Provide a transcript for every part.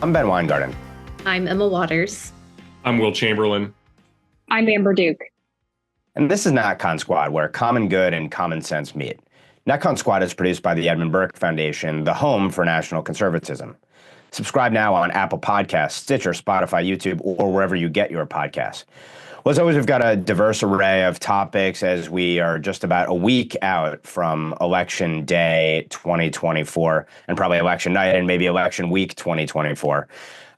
I'm Ben Weingarten. I'm Emma Waters. I'm Will Chamberlain. I'm Amber Duke. And this is NatCon Squad, where common good and common sense meet. NatCon Squad is produced by the Edmund Burke Foundation, the home for national conservatism. Subscribe now on Apple Podcasts, Stitcher, Spotify, YouTube, or wherever you get your podcasts. Well, as always, we've got a diverse array of topics as we are just about a week out from Election Day 2024, and probably Election Night and maybe Election Week 2024.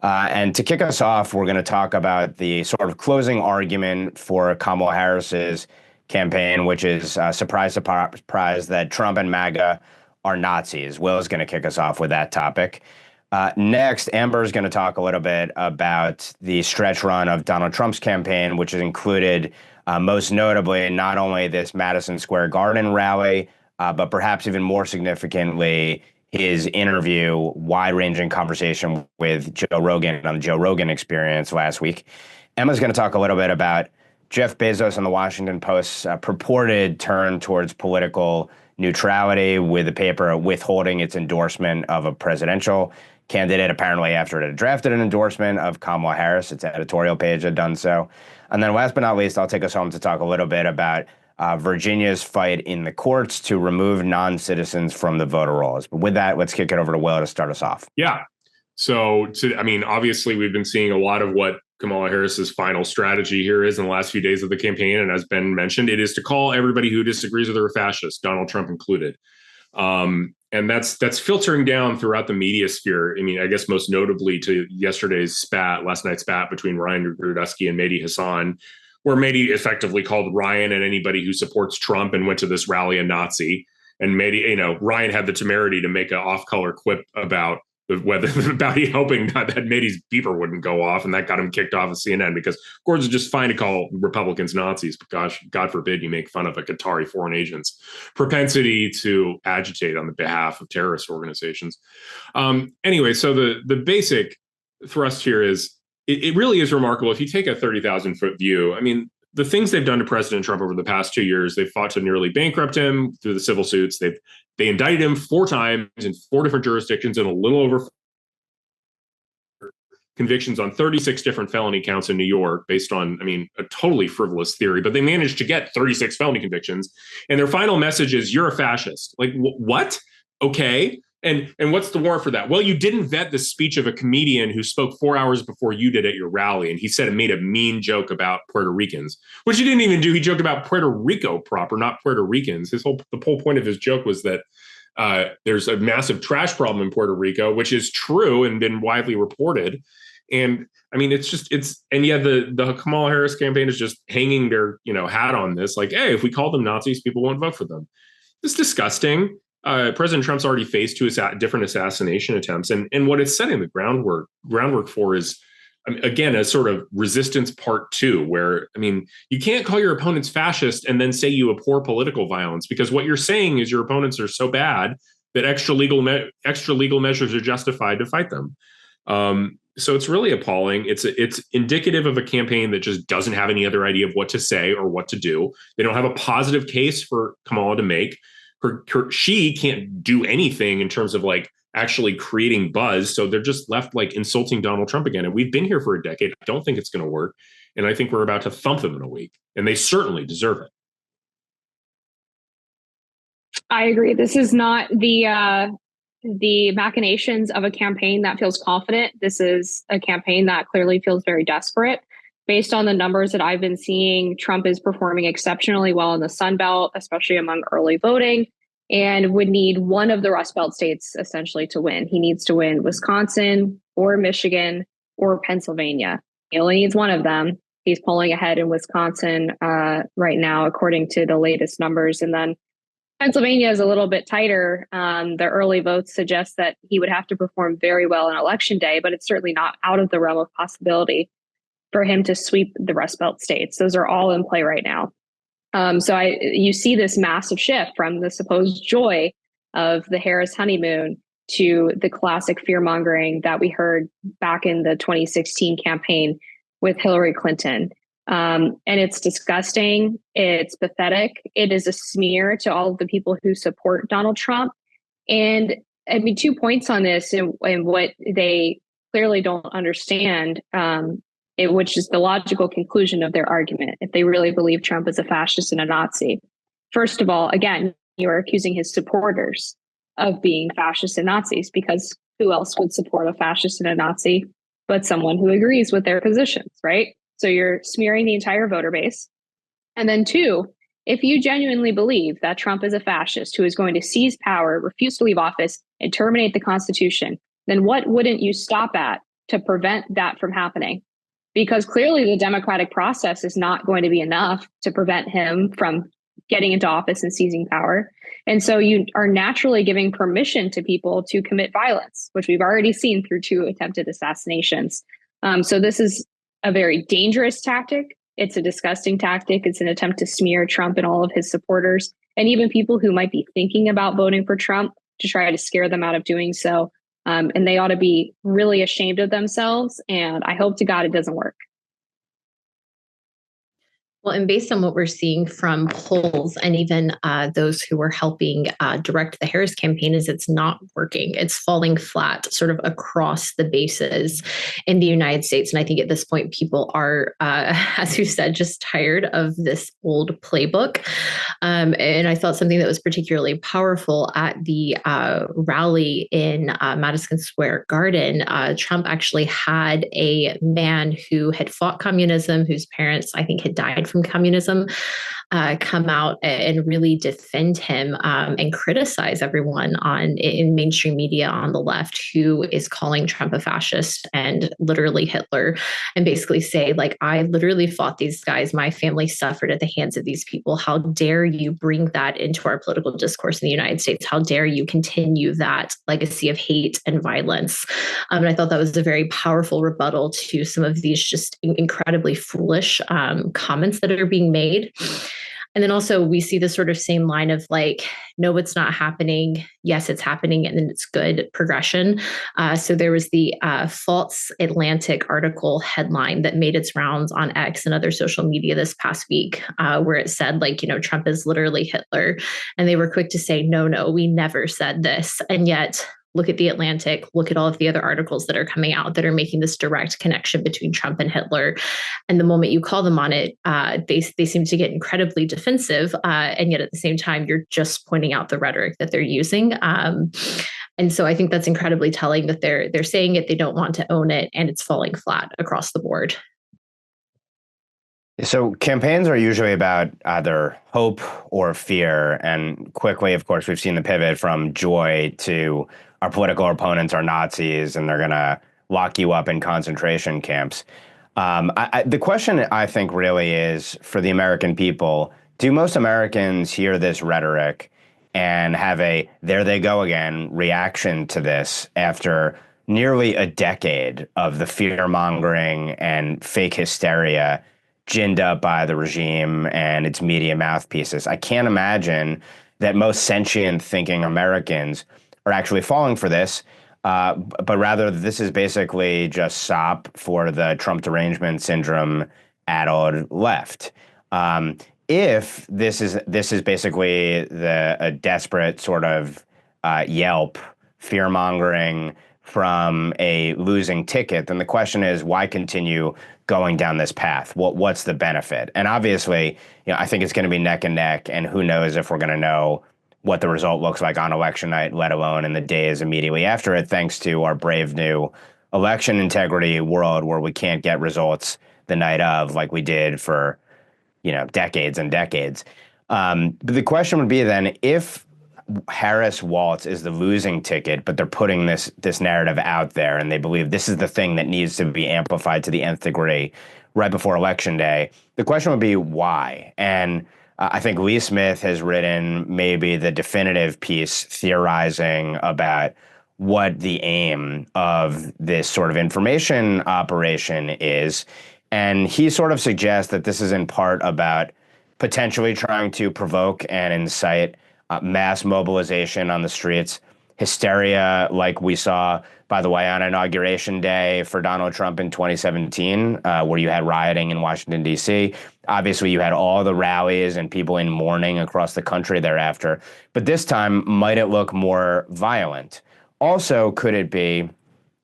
And to kick us off, we're going to talk about the sort of closing argument for Kamala Harris's campaign, which is surprise that Trump and MAGA are Nazis. Will is going to kick us off with that topic. Next, Amber is going to talk a little bit about the stretch run of Donald Trump's campaign, which has included, most notably, not only this Madison Square Garden rally, but perhaps even more significantly, his interview, wide-ranging conversation with Joe Rogan on the Joe Rogan Experience last week. Emma's going to talk a little bit about Jeff Bezos and the Washington Post's purported turn towards political neutrality, with the paper withholding its endorsement of a presidential candidate, apparently after it had drafted an endorsement of Kamala Harris. Its editorial page had done so. And then last but not least, I'll take us home to talk a little bit about Virginia's fight in the courts to remove non-citizens from the voter rolls. But with that, let's kick it over to Will to start us off. Yeah. So, obviously, we've been seeing a lot of what Kamala Harris's final strategy here is in the last few days of the campaign. And as Ben mentioned, it is to call everybody who disagrees with her a fascist, Donald Trump included. And that's filtering down throughout the media sphere. I mean, I guess most notably to last night's spat between Ryan Rudusky and Mehdi Hassan, where Mehdi effectively called Ryan and anybody who supports Trump and went to this rally a Nazi. And Mehdi, Ryan had the temerity to make an off-color quip about he hoping that Mehdi's beeper wouldn't go off, and that got him kicked off of CNN, because of course it's just fine to call Republicans Nazis, but gosh, God forbid you make fun of a Qatari foreign agent's propensity to agitate on the behalf of terrorist organizations. Anyway, so the basic thrust here is it really is remarkable. If you take a 30,000-foot view, I mean, the things they've done to President Trump over the past 2 years, they've fought to nearly bankrupt him through the civil suits. They indicted him 4 times in 4 different jurisdictions and a little over convictions on 36 different felony counts in New York based on, a totally frivolous theory, but they managed to get 36 felony convictions. And their final message is, you're a fascist. Like, what? Okay. And what's the warrant for that? Well, you didn't vet the speech of a comedian who spoke 4 hours before you did at your rally. And he said it made a mean joke about Puerto Ricans, which he didn't even do. He joked about Puerto Rico proper, not Puerto Ricans. The whole point of his joke was that there's a massive trash problem in Puerto Rico, which is true and been widely reported. And the Kamala Harris campaign is just hanging their, hat on this. Like, hey, if we call them Nazis, people won't vote for them. It's disgusting. President Trump's already faced 2 different assassination attempts. And what it's setting the groundwork for is, again, a sort of resistance part 2, where, you can't call your opponents fascist and then say you abhor political violence, because what you're saying is your opponents are so bad that extra legal measures are justified to fight them. So it's really appalling. It's indicative of a campaign that just doesn't have any other idea of what to say or what to do. They don't have a positive case for Kamala to make. She can't do anything in terms of actually creating buzz. So they're just left insulting Donald Trump again. And we've been here for a decade. I don't think it's going to work. And I think we're about to thump them in a week. And they certainly deserve it. I agree. This is not the machinations of a campaign that feels confident. This is a campaign that clearly feels very desperate. Based on the numbers that I've been seeing, Trump is performing exceptionally well in the Sun Belt, especially among early voting, and would need one of the Rust Belt states essentially to win. He needs to win Wisconsin or Michigan or Pennsylvania. He only needs one of them. He's pulling ahead in Wisconsin right now, according to the latest numbers. And then Pennsylvania is a little bit tighter. The early votes suggest that he would have to perform very well on Election Day, but it's certainly not out of the realm of possibility for him to sweep the Rust Belt states. Those are all in play right now. So you see this massive shift from the supposed joy of the Harris honeymoon to the classic fear-mongering that we heard back in the 2016 campaign with Hillary Clinton. And it's disgusting. It's pathetic. It is a smear to all of the people who support Donald Trump. And 2 points on this and what they clearly don't understand which is the logical conclusion of their argument, if they really believe Trump is a fascist and a Nazi. First of all, again, you are accusing his supporters of being fascists and Nazis, because who else would support a fascist and a Nazi but someone who agrees with their positions, right? So you're smearing the entire voter base. And then two, if you genuinely believe that Trump is a fascist who is going to seize power, refuse to leave office, and terminate the Constitution, then what wouldn't you stop at to prevent that from happening? Because clearly the democratic process is not going to be enough to prevent him from getting into office and seizing power. And so you are naturally giving permission to people to commit violence, which we've already seen through 2 attempted assassinations. So this is a very dangerous tactic. It's a disgusting tactic. It's an attempt to smear Trump and all of his supporters, and even people who might be thinking about voting for Trump, to try to scare them out of doing so. And they ought to be really ashamed of themselves. And I hope to God it doesn't work. Well, and based on what we're seeing from polls and even those who were helping direct the Harris campaign, is it's not working. It's falling flat sort of across the bases in the United States. And I think at this point, people are, as you said, just tired of this old playbook. And I thought something that was particularly powerful at the rally in Madison Square Garden, Trump actually had a man who had fought communism, whose parents, I think, had died from communism, come out and really defend him and criticize everyone in mainstream media on the left who is calling Trump a fascist and literally Hitler, and basically say, like, I literally fought these guys. My family suffered at the hands of these people. How dare you bring that into our political discourse in the United States? How dare you continue that legacy of hate and violence? And I thought that was a very powerful rebuttal to some of these just incredibly foolish comments that are being made. And then also we see the sort of same line of like, no, it's not happening. Yes, it's happening. And then it's good progression. So there was the false Atlantic article headline that made its rounds on X and other social media this past week, where it said, like, Trump is literally Hitler. And they were quick to say, no, we never said this. And yet, look at the Atlantic, look at all of the other articles that are coming out that are making this direct connection between Trump and Hitler. And the moment you call them on it, they seem to get incredibly defensive. And yet at the same time, you're just pointing out the rhetoric that they're using. And so I think that's incredibly telling that they're saying it, they don't want to own it, and it's falling flat across the board. So campaigns are usually about either hope or fear. And quickly, of course, we've seen the pivot from joy to our political opponents are Nazis and they're going to lock you up in concentration camps. The question, I think, really is for the American people, do most Americans hear this rhetoric and have a there they go again reaction to this after nearly a decade of the fear-mongering and fake hysteria ginned up by the regime and its media mouthpieces? I can't imagine that most sentient thinking Americans are actually falling for this, but rather this is basically just sop for the Trump derangement syndrome addled left. If this is basically a desperate sort of Yelp fear-mongering from a losing ticket, then the question is, why continue going down this path? What's the benefit? And obviously, I think it's going to be neck and neck, and who knows if we're going to know what the result looks like on election night, let alone in the days immediately after it, thanks to our brave new election integrity world where we can't get results the night of like we did for, decades and decades. But the question would be then, if Harris Waltz is the losing ticket, but they're putting this narrative out there and they believe this is the thing that needs to be amplified to the nth degree right before Election Day, the question would be why? And I think Lee Smith has written maybe the definitive piece theorizing about what the aim of this sort of information operation is. And he sort of suggests that this is in part about potentially trying to provoke and incite mass mobilization on the streets, hysteria like we saw, by the way, on Inauguration Day for Donald Trump in 2017, where you had rioting in Washington, D.C. Obviously, you had all the rallies and people in mourning across the country thereafter. But this time, might it look more violent? Also, could it be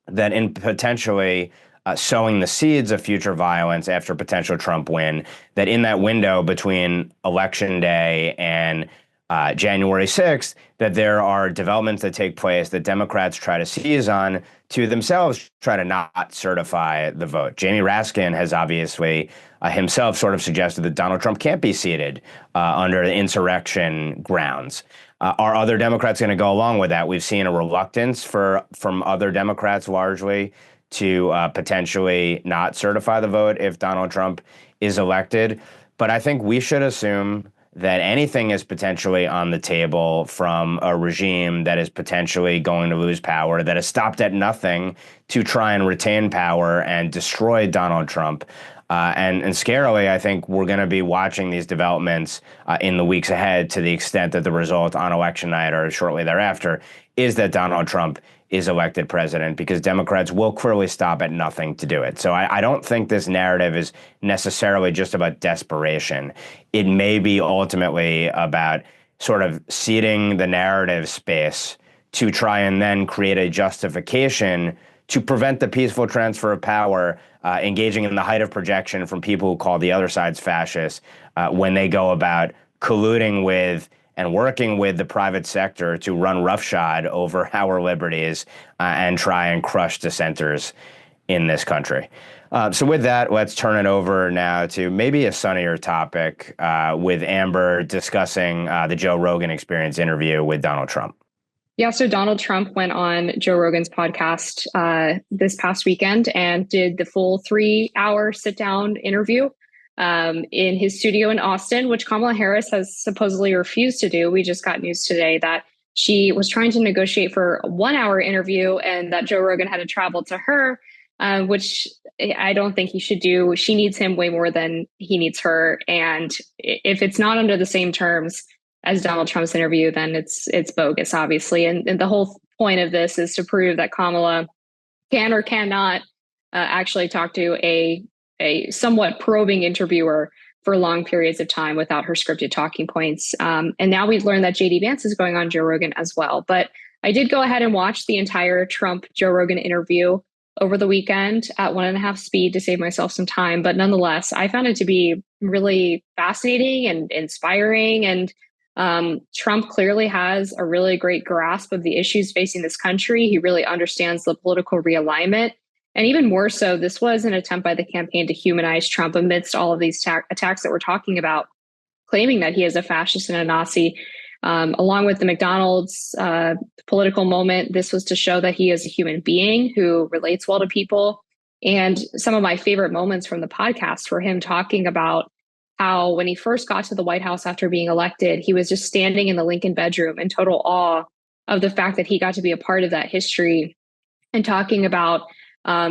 that in potentially sowing the seeds of future violence after potential Trump win, that in that window between Election Day and January 6th, that there are developments that take place that Democrats try to seize on to themselves try to not certify the vote. Jamie Raskin has obviously himself sort of suggested that Donald Trump can't be seated under the insurrection grounds. Are other Democrats going to go along with that? We've seen a reluctance from other Democrats largely to potentially not certify the vote if Donald Trump is elected. But I think we should assume that anything is potentially on the table from a regime that is potentially going to lose power, that has stopped at nothing to try and retain power and destroy Donald Trump. And scarily, I think we're going to be watching these developments in the weeks ahead, to the extent that the result on election night or shortly thereafter is that Donald Trump is elected president, because Democrats will clearly stop at nothing to do it. So I don't think this narrative is necessarily just about desperation. It may be ultimately about sort of ceding the narrative space to try and then create a justification to prevent the peaceful transfer of power, engaging in the height of projection from people who call the other side's fascists when they go about colluding with and working with the private sector to run roughshod over our liberties and try and crush dissenters in this country. So with that, let's turn it over now to maybe a sunnier topic with Amber discussing the Joe Rogan Experience interview with Donald Trump. Yeah, so Donald Trump went on Joe Rogan's podcast this past weekend and did the full 3-hour sit-down interview in his studio in Austin, which Kamala Harris has supposedly refused to do. We just got news today that she was trying to negotiate for a 1-hour interview and that Joe Rogan had to travel to her, which I don't think he should do. She needs him way more than he needs her. And if it's not under the same terms as Donald Trump's interview, then it's bogus, obviously. And the whole point of this is to prove that Kamala can or cannot actually talk to a somewhat probing interviewer for long periods of time without her scripted talking points. And now we've learned that JD Vance is going on Joe Rogan as well. But I did go ahead and watch the entire Trump-Joe Rogan interview over the weekend at 1.5 speed to save myself some time. But nonetheless, I found it to be really fascinating and inspiring. And Trump clearly has a really great grasp of the issues facing this country. He really understands the political realignment. And even more so, this was an attempt by the campaign to humanize Trump amidst all of these attacks that we're talking about, claiming that he is a fascist and a Nazi. Along with the McDonald's political moment, this was to show that he is a human being who relates well to people. And some of my favorite moments from the podcast were him talking about how when he first got to the White House after being elected, he was just standing in the Lincoln bedroom in total awe of the fact that he got to be a part of that history, and talking about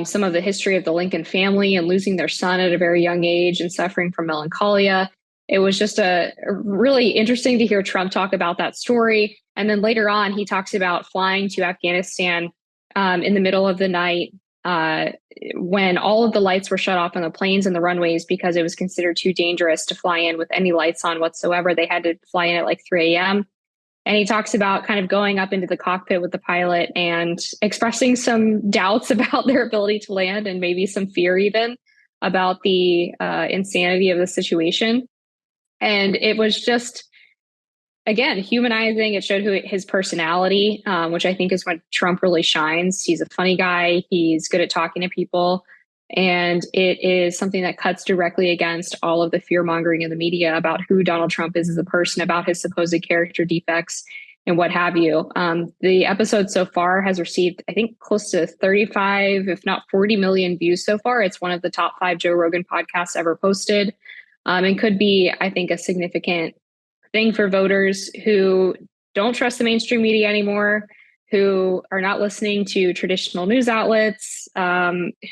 some of the history of the Lincoln family and losing their son at a very young age and suffering from melancholia. It was just a really interesting to hear Trump talk about that story. And then later on, he talks about flying to Afghanistan in the middle of the night when all of the lights were shut off on the planes and the runways because it was considered too dangerous to fly in with any lights on whatsoever. They had to fly in at like 3 a.m. And he talks about kind of going up into the cockpit with the pilot and expressing some doubts about their ability to land, and maybe some fear even about the insanity of the situation. And it was just, again, humanizing. It showed his personality, which I think is when Trump really shines. He's a funny guy. He's good at talking to people. And it is something that cuts directly against all of the fear-mongering in the media about who Donald Trump is as a person, about his supposed character defects and what have you. The episode so far has received, I think, close to 35, if not 40 million views so far. It's one of the top 5 Joe Rogan podcasts ever posted, and could be, I think, a significant thing for voters who don't trust the mainstream media anymore, who are not listening to traditional news outlets,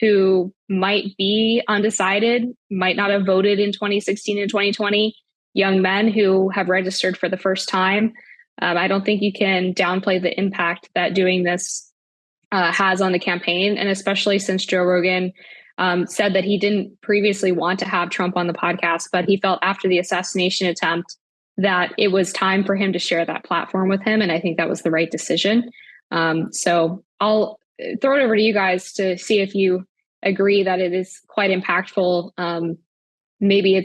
who might be undecided, might not have voted in 2016 and 2020, young men who have registered for the first time. I don't think you can downplay the impact that doing this has on the campaign, and especially since Joe Rogan said that he didn't previously want to have Trump on the podcast, but he felt after the assassination attempt that it was time for him to share that platform with him. And I think that was the right decision. So I'll throw it over to you guys to see if you agree that it is quite impactful. Maybe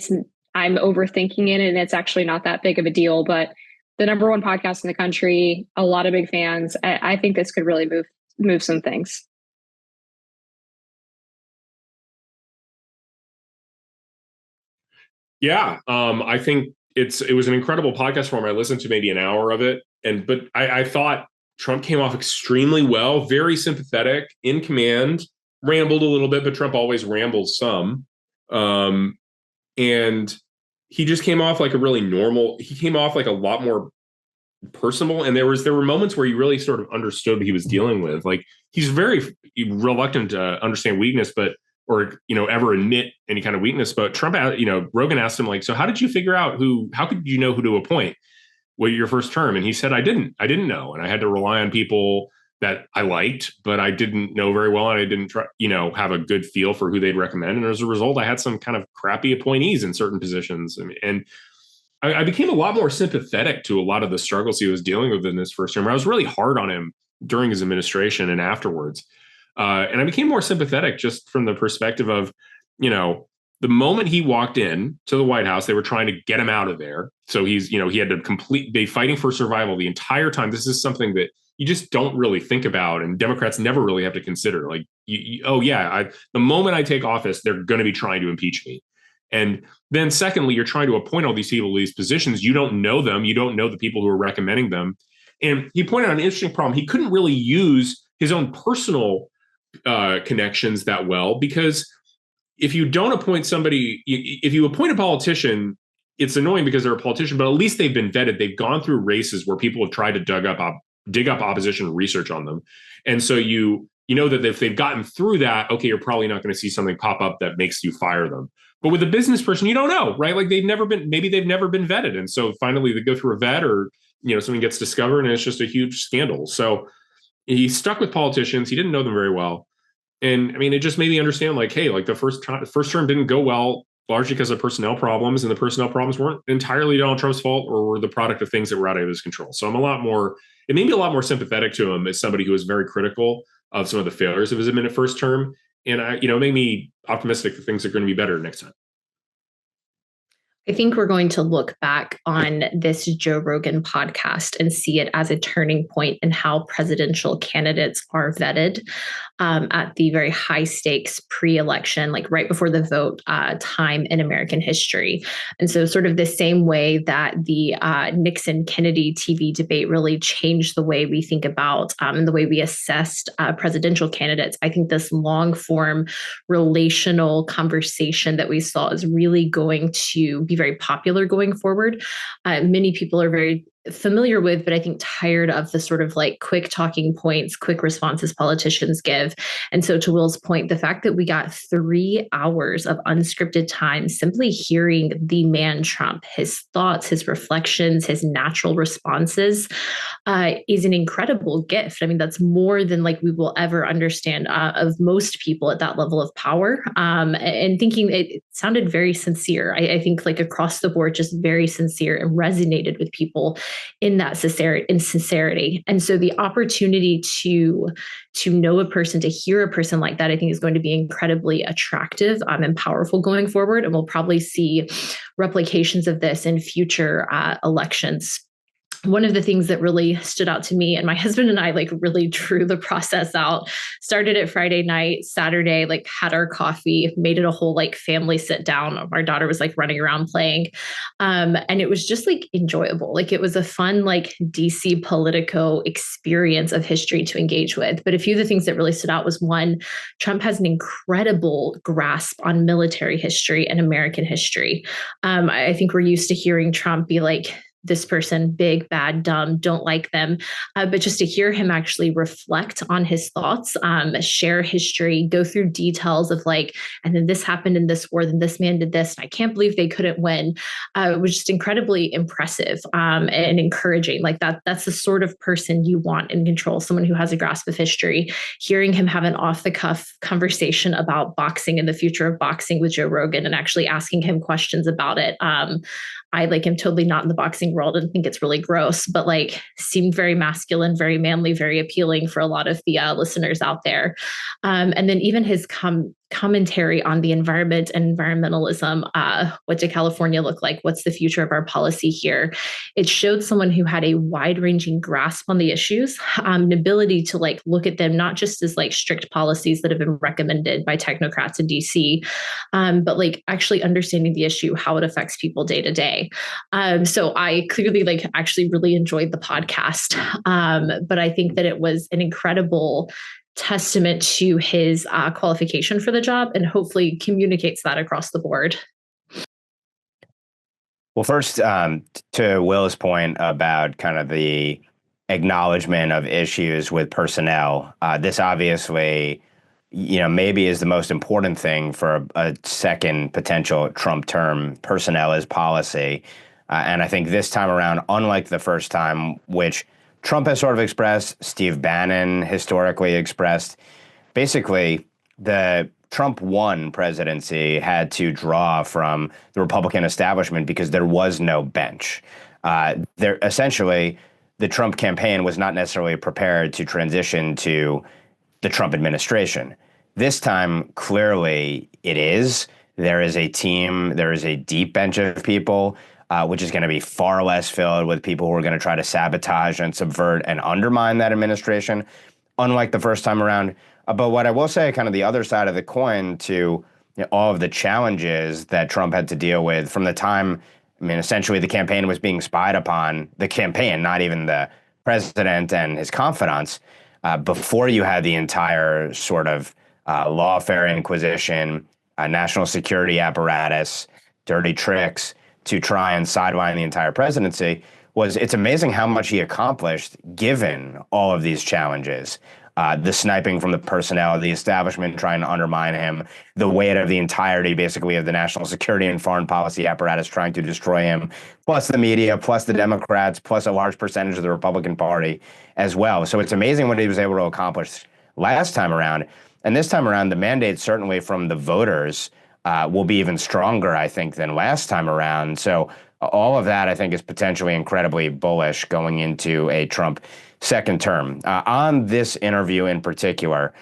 I'm overthinking it and it's actually not that big of a deal, but the number one podcast in the country, a lot of big fans. I think this could really move some things. Yeah, I think it was an incredible podcast form. I listened to maybe an hour of it, but I thought Trump came off extremely well, very sympathetic, in command, rambled a little bit, but Trump always rambles some. And he just came off like he came off like a lot more personable. And there were moments where you really sort of understood what he was dealing with. Like, he's very reluctant to understand weakness, or ever admit any kind of weakness. But Trump, Rogan asked him, like, so how did you figure out how could you know who to appoint your first term? And he said, I didn't know. And I had to rely on people that I liked, but I didn't know very well. And I didn't try, have a good feel for who they'd recommend. And as a result, I had some kind of crappy appointees in certain positions. And I became a lot more sympathetic to a lot of the struggles he was dealing with in this first term. I was really hard on him during his administration and afterwards. And I became more sympathetic just from the perspective of, the moment he walked in to the White House, they were trying to get him out of there. So he had to be fighting for survival the entire time. This is something that you just don't really think about, and Democrats never really have to consider. Like, the moment I take office, they're going to be trying to impeach me. And then secondly, you're trying to appoint all these people to these positions. You don't know them. You don't know the people who are recommending them. And he pointed out an interesting problem. He couldn't really use his own personal connections that well, because if you don't appoint somebody, if you appoint a politician, it's annoying because they're a politician, but at least they've been vetted. They've gone through races where people have tried to dig up opposition research on them. And so you know that if they've gotten through that, okay, you're probably not going to see something pop up that makes you fire them. But with a business person, you don't know, right? Like, they've never been vetted. And so finally they go through a vet, or, something gets discovered and it's just a huge scandal. So he stuck with politicians. He didn't know them very well. And I mean, it just made me understand, like, hey, like, the first term didn't go well, largely because of personnel problems, and the personnel problems weren't entirely Donald Trump's fault or were the product of things that were out of his control. So it made me a lot more sympathetic to him as somebody who was very critical of some of the failures of his first term. And it made me optimistic that things are going to be better next time. I think we're going to look back on this Joe Rogan podcast and see it as a turning point in how presidential candidates are vetted at the very high stakes pre-election, like right before the vote time in American history. And so sort of the same way that the Nixon-Kennedy TV debate really changed the way we think about and the way we assessed presidential candidates, I think this long-form relational conversation that we saw is really going to be very popular going forward. Many people are very familiar with, but I think tired of the sort of like quick talking points, quick responses politicians give. And so to Will's point, the fact that we got 3 hours of unscripted time simply hearing the man Trump, his thoughts, his reflections, his natural responses is an incredible gift. I mean, that's more than like we will ever understand of most people at that level of power. And thinking it sounded very sincere. I think like across the board, just very sincere and resonated with people in that sincerity. And so the opportunity to know a person, to hear a person like that, I think is going to be incredibly attractive and powerful going forward. And we'll probably see replications of this in future elections. One of the things that really stood out to me, and my husband and I like really drew the process out, started it Friday night, Saturday, like had our coffee, made it a whole like family sit down. Our daughter was like running around playing. And it was just like enjoyable. Like it was a fun, like DC Politico experience of history to engage with. But a few of the things that really stood out was one, Trump has an incredible grasp on military history and American history. I think we're used to hearing Trump be like, this person, big, bad, dumb, don't like them. But just to hear him actually reflect on his thoughts, share history, go through details of like, and then this happened in this war, then this man did this, and I can't believe they couldn't win. It was just incredibly impressive and encouraging. Like that's the sort of person you want in control, someone who has a grasp of history. Hearing him have an off-the-cuff conversation about boxing and the future of boxing with Joe Rogan and actually asking him questions about it. I like am totally not in the boxing world and think it's really gross, but like seemed very masculine, very manly, very appealing for a lot of the listeners out there. And then even his commentary on the environment and environmentalism. What did California look like? What's the future of our policy here? It showed someone who had a wide-ranging grasp on the issues, an ability to like look at them not just as like strict policies that have been recommended by technocrats in DC, but like actually understanding the issue, how it affects people day to day. So I clearly like actually really enjoyed the podcast, but I think that it was an incredible testament to his qualification for the job, and hopefully communicates that across the board. Well, first, to Will's point about kind of the acknowledgement of issues with personnel, this obviously, maybe is the most important thing for a second potential Trump term. Personnel is policy. And I think this time around, unlike the first time, which Trump has sort of expressed, Steve Bannon historically expressed, basically the Trump won presidency had to draw from the Republican establishment because there was no bench. Essentially, the Trump campaign was not necessarily prepared to transition to the Trump administration. This time, clearly, it is. There is a team, there is a deep bench of people, which is going to be far less filled with people who are going to try to sabotage and subvert and undermine that administration, unlike the first time around. But what I will say, kind of the other side of the coin to all of the challenges that Trump had to deal with from the time, essentially the campaign was being spied upon, the campaign, not even the president and his confidants, before you had the entire sort of lawfare inquisition, national security apparatus, dirty tricks to try and sideline the entire presidency. It's amazing how much he accomplished given all of these challenges. The sniping from the personnel, the establishment trying to undermine him, the weight of the entirety, basically, of the national security and foreign policy apparatus trying to destroy him, plus the media, plus the Democrats, plus a large percentage of the Republican Party as well. So it's amazing what he was able to accomplish last time around. And this time around, the mandate certainly from the voters will be even stronger, I think, than last time around. So all of that, I think, is potentially incredibly bullish going into a Trump second term. On this interview in particular,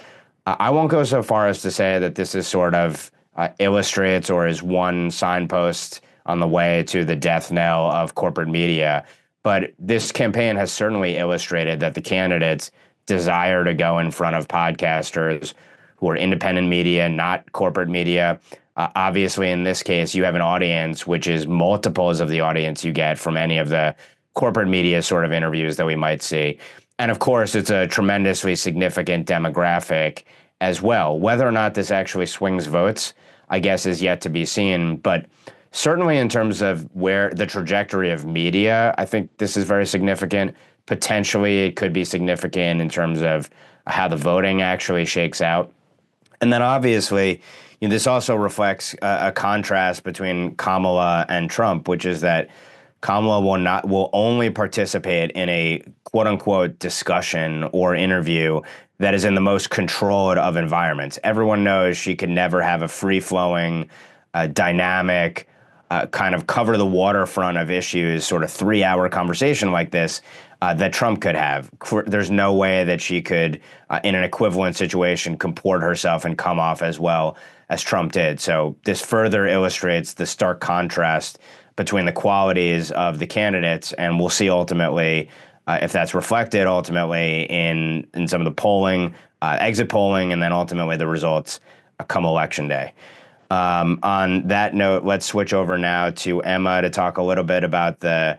I won't go so far as to say that this is sort of illustrates or is one signpost on the way to the death knell of corporate media. But this campaign has certainly illustrated that the candidates desire to go in front of podcasters who are independent media, not corporate media. Obviously, in this case, you have an audience which is multiples of the audience you get from any of the corporate media sort of interviews that we might see. And of course, it's a tremendously significant demographic as well. Whether or not this actually swings votes, I guess, is yet to be seen. But certainly in terms of where the trajectory of media, I think this is very significant. Potentially, it could be significant in terms of how the voting actually shakes out. And then obviously, this also reflects a contrast between Kamala and Trump, which is that Kamala will only participate in a quote unquote discussion or interview that is in the most controlled of environments. Everyone knows she could never have a free flowing, dynamic, kind of cover the waterfront of issues, sort of 3-hour conversation like this that Trump could have. There's no way that she could, in an equivalent situation, comport herself and come off as well as Trump did. So this further illustrates the stark contrast between the qualities of the candidates, and we'll see ultimately if that's reflected ultimately in some of the polling, exit polling, and then ultimately the results come election day. On that note, let's switch over now to Emma to talk a little bit about the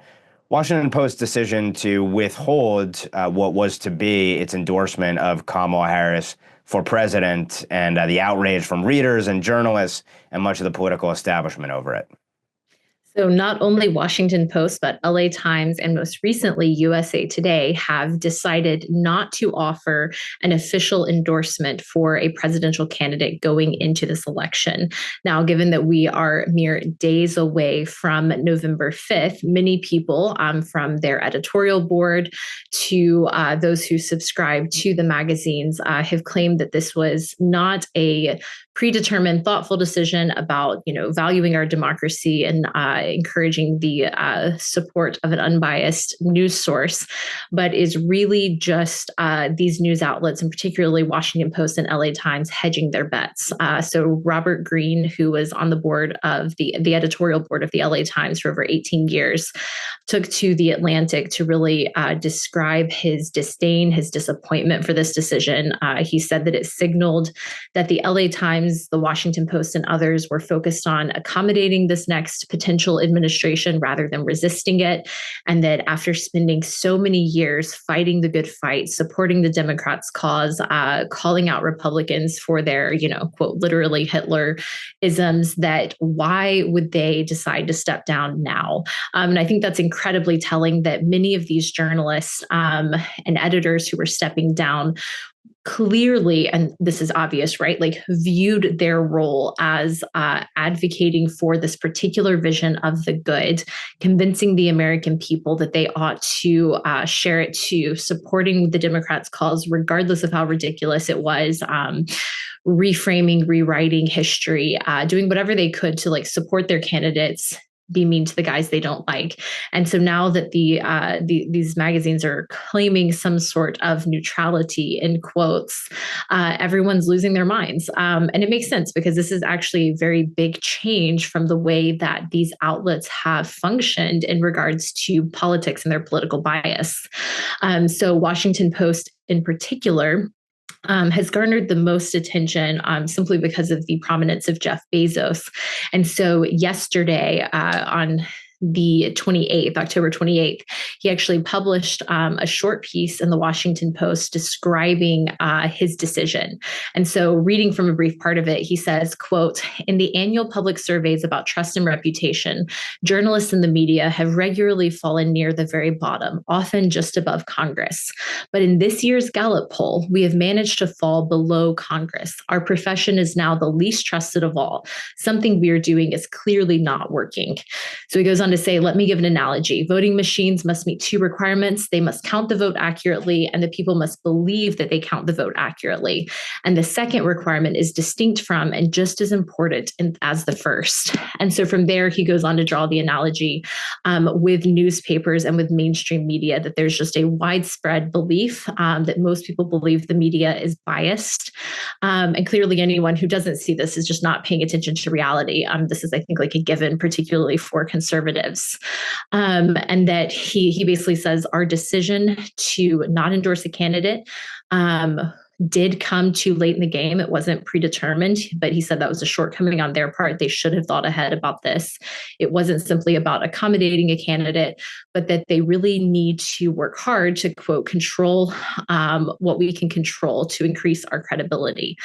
Washington Post decision to withhold what was to be its endorsement of Kamala Harris for president, and the outrage from readers and journalists and much of the political establishment over it. So not only Washington Post, but LA Times and most recently USA Today have decided not to offer an official endorsement for a presidential candidate going into this election. Now, given that we are mere days away from November 5th, many people from their editorial board to those who subscribe to the magazines have claimed that this was not a predetermined, thoughtful decision about, valuing our democracy and encouraging the support of an unbiased news source, but is really just these news outlets, and particularly Washington Post and LA Times, hedging their bets. So Robert Greene, who was on the board of the editorial board of the LA Times for over 18 years, took to The Atlantic to really describe his disdain, his disappointment for this decision. He said that it signaled that the LA Times, the Washington Post, and others were focused on accommodating this next potential administration rather than resisting it. And that after spending so many years fighting the good fight, supporting the Democrats' cause, calling out Republicans for their, quote, literally Hitler-isms, that why would they decide to step down now? And I think that's incredibly telling that many of these journalists and editors who were stepping down clearly, and this is obvious, right, like viewed their role as advocating for this particular vision of the good, convincing the American people that they ought to share it too, supporting the Democrats' cause, regardless of how ridiculous it was, reframing, rewriting history, doing whatever they could to like support their candidates, be mean to the guys they don't like. And so now that these magazines are claiming some sort of neutrality in quotes, everyone's losing their minds. And it makes sense because this is actually a very big change from the way that these outlets have functioned in regards to politics and their political bias. So Washington Post in particular has garnered the most attention simply because of the prominence of Jeff Bezos. And so yesterday on the 28th, October 28th, he actually published a short piece in the Washington Post describing his decision. And so reading from a brief part of it, he says, quote, "In the annual public surveys about trust and reputation, journalists and the media have regularly fallen near the very bottom, often just above Congress. But in this year's Gallup poll, we have managed to fall below Congress. Our profession is now the least trusted of all. Something we are doing is clearly not working." So he goes on to say, let me give an analogy. Voting machines must meet two requirements. They must count the vote accurately, and the people must believe that they count the vote accurately. And the second requirement is distinct from and just as important as the first. And so from there, he goes on to draw the analogy with newspapers and with mainstream media, that there's just a widespread belief that most people believe the media is biased. And clearly anyone who doesn't see this is just not paying attention to reality. This is, I think, like a given, particularly for conservatives. And that he basically says our decision to not endorse a candidate did come too late in the game. It wasn't predetermined, but he said that was a shortcoming on their part. They should have thought ahead about this. It wasn't simply about accommodating a candidate, but that they really need to work hard to, quote, control what we can control to increase our credibility.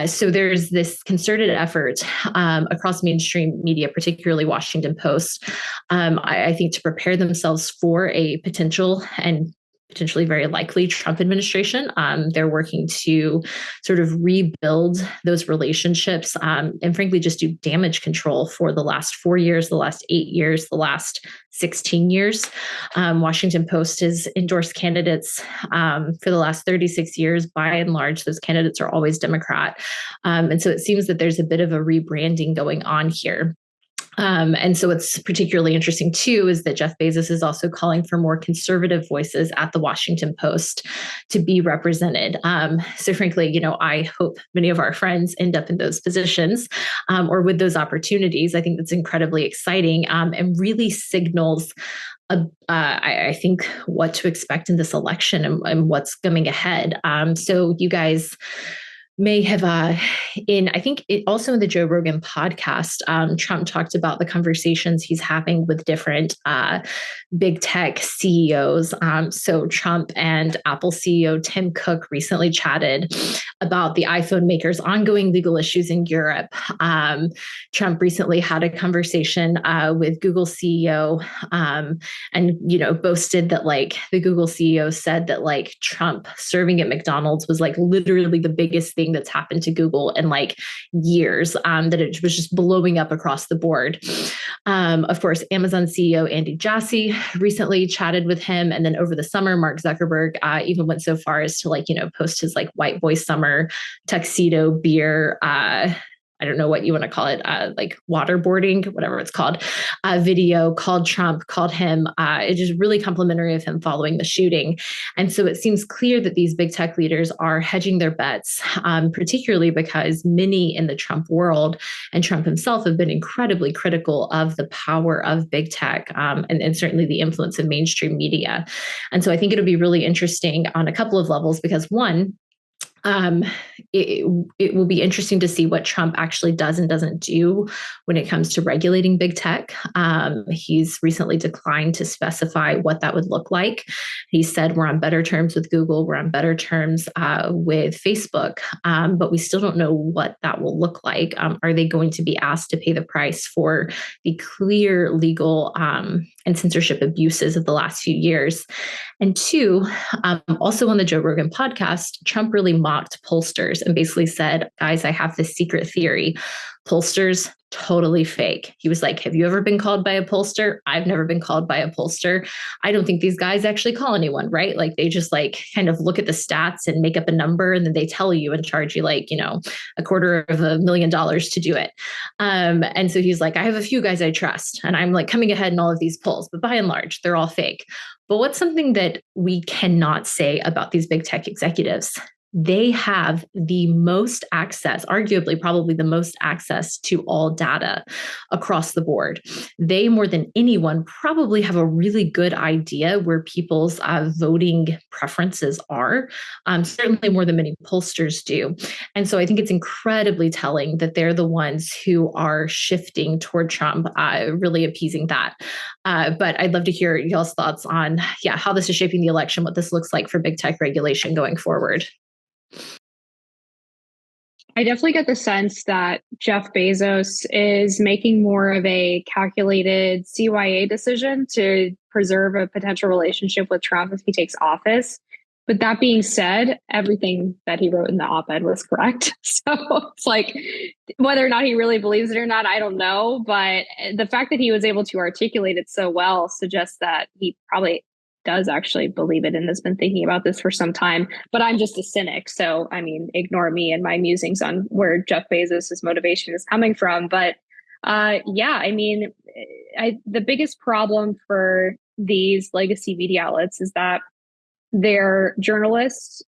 So there's this concerted effort across mainstream media, particularly Washington Post, I think, to prepare themselves for a potential and potentially very likely Trump administration. They're working to sort of rebuild those relationships and frankly just do damage control for the last 4 years, the last 8 years, the last 16 years. Washington Post has endorsed candidates for the last 36 years. By and large, those candidates are always Democrat. And so it seems that there's a bit of a rebranding going on here. And so what's particularly interesting, too, is that Jeff Bezos is also calling for more conservative voices at the Washington Post to be represented. So frankly, I hope many of our friends end up in those positions or with those opportunities. I think that's incredibly exciting and really signals I think what to expect in this election and what's coming ahead. So you guys may have also in the Joe Rogan podcast, Trump talked about the conversations he's having with different big tech CEOs. So Trump and Apple CEO Tim Cook recently chatted about the iPhone maker's ongoing legal issues in Europe. Trump recently had a conversation with Google CEO and boasted that the Google CEO said that Trump serving at McDonald's was literally the biggest thing that's happened to Google in years, that it was just blowing up across the board. Of course, Amazon CEO Andy Jassy recently chatted with him. And then over the summer, Mark Zuckerberg even went so far as to post his white boy summer tuxedo beer I don't know what you want to call it, like waterboarding, whatever it's called, video, called Trump, called him. It is really complimentary of him following the shooting. And so it seems clear that these big tech leaders are hedging their bets, particularly because many in the Trump world and Trump himself have been incredibly critical of the power of big tech and certainly the influence of mainstream media. And so I think it'll be really interesting on a couple of levels because one, it will be interesting to see what Trump actually does and doesn't do when it comes to regulating big tech. He's recently declined to specify what that would look like. He said we're on better terms with Google, we're on better terms with Facebook, but we still don't know what that will look like. Are they going to be asked to pay the price for the clear legal and censorship abuses of the last few years? And two, also on the Joe Rogan podcast, Trump really mocked pollsters and basically said, guys, I have this secret theory. Pollsters, totally fake. He was like, have you ever been called by a pollster? I've never been called by a pollster. I don't think these guys actually call anyone, right? Like they just like kind of look at the stats and make up a number and then they tell you and charge you like, $250,000 to do it. And so he's like, I have a few guys I trust and I'm like coming ahead in all of these polls, but by and large, they're all fake. But what's something that we cannot say about these big tech executives? They have the most access, arguably probably the most access to all data across the board. They, more than anyone, probably have a really good idea where people's voting preferences are, certainly more than many pollsters do. And so I think it's incredibly telling that they're the ones who are shifting toward Trump, really appeasing that. But I'd love to hear y'all's thoughts on, how this is shaping the election, what this looks like for big tech regulation going forward. I definitely get the sense that Jeff Bezos is making more of a calculated CYA decision to preserve a potential relationship with Trump if he takes office. But that being said, everything that he wrote in the op-ed was correct. So it's like, whether or not he really believes it or not, I don't know. But the fact that he was able to articulate it so well suggests that he probably does actually believe it and has been thinking about this for some time. But I'm just a cynic. So, ignore me and my musings on where Jeff Bezos' motivation is coming from. But the biggest problem for these legacy media outlets is that they're journalists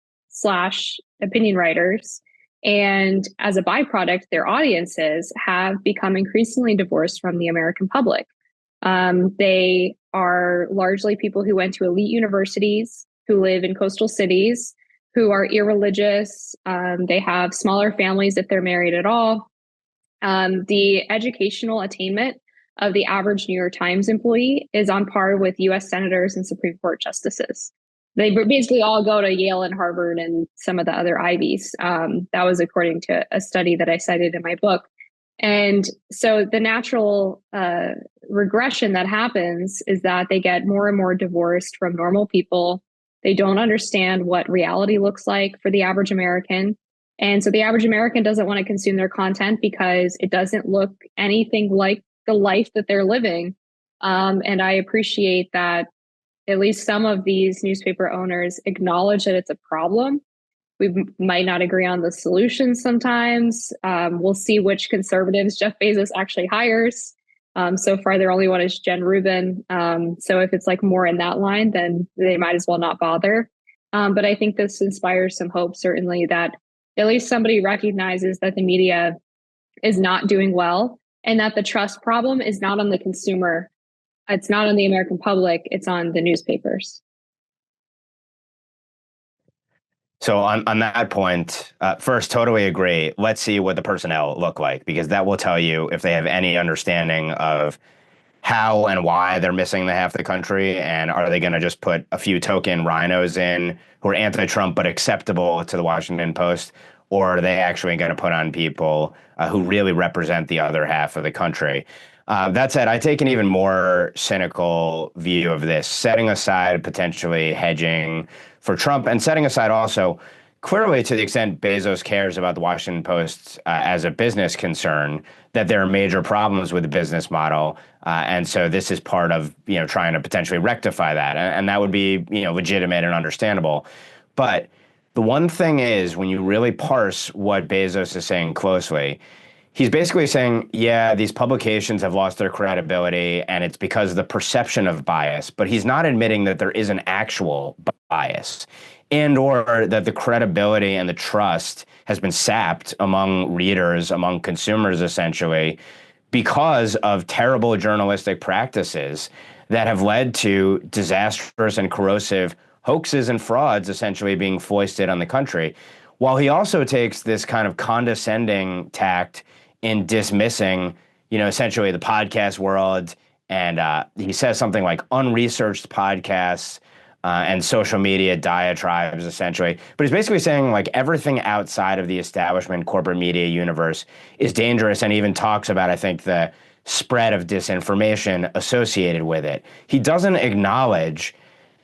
/ opinion writers. And as a byproduct, their audiences have become increasingly divorced from the American public. They are largely people who went to elite universities, who live in coastal cities, who are irreligious. They have smaller families if they're married at all. The educational attainment of the average New York Times employee is on par with US senators and Supreme Court justices. They basically all go to Yale and Harvard and some of the other Ivies. That was according to a study that I cited in my book. And so the natural regression that happens is that they get more and more divorced from normal people. They don't understand what reality looks like for the average American. And so the average American doesn't want to consume their content because it doesn't look anything like the life that they're living. And I appreciate that at least some of these newspaper owners acknowledge that it's a problem. We might not agree on the solutions sometimes. We'll see which conservatives Jeff Bezos actually hires. So far, their only one is Jen Rubin. So if it's like more in that line, then they might as well not bother. But I think this inspires some hope, certainly, that at least somebody recognizes that the media is not doing well and that the trust problem is not on the consumer. It's not on the American public. It's on the newspapers. So on that point, first, totally agree. Let's see what the personnel look like, because that will tell you if they have any understanding of how and why they're missing the half the country. And are they going to just put a few token rhinos in who are anti-Trump but acceptable to the Washington Post? Or are they actually going to put on people who really represent the other half of the country? That said, I take an even more cynical view of this, setting aside potentially hedging for Trump and setting aside also clearly to the extent Bezos cares about the Washington Post as a business concern, that there are major problems with the business model. And so this is part of, trying to potentially rectify that. And that would be, legitimate and understandable. But the one thing is, when you really parse what Bezos is saying closely, he's basically saying, yeah, these publications have lost their credibility and it's because of the perception of bias, but he's not admitting that there is an actual bias and or that the credibility and the trust has been sapped among readers, among consumers, essentially, because of terrible journalistic practices that have led to disastrous and corrosive hoaxes and frauds essentially being foisted on the country. While he also takes this kind of condescending tact in dismissing, essentially the podcast world, and he says something like unresearched podcasts and social media diatribes, essentially. But he's basically saying like everything outside of the establishment corporate media universe is dangerous, and even talks about, I think, the spread of disinformation associated with it. He doesn't acknowledge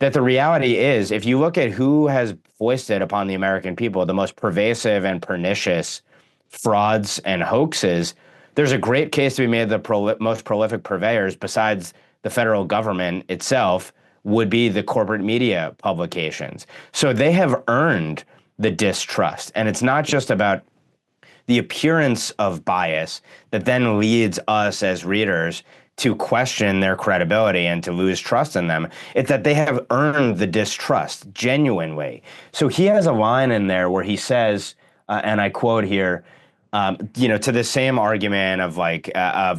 that the reality is, if you look at who has foisted upon the American people the most pervasive and pernicious frauds and hoaxes, there's a great case to be made the most prolific purveyors, besides the federal government itself, would be the corporate media publications. So they have earned the distrust. And it's not just about the appearance of bias that then leads us as readers to question their credibility and to lose trust in them. It's that they have earned the distrust genuinely. So he has a line in there where he says, and I quote here, to the same argument of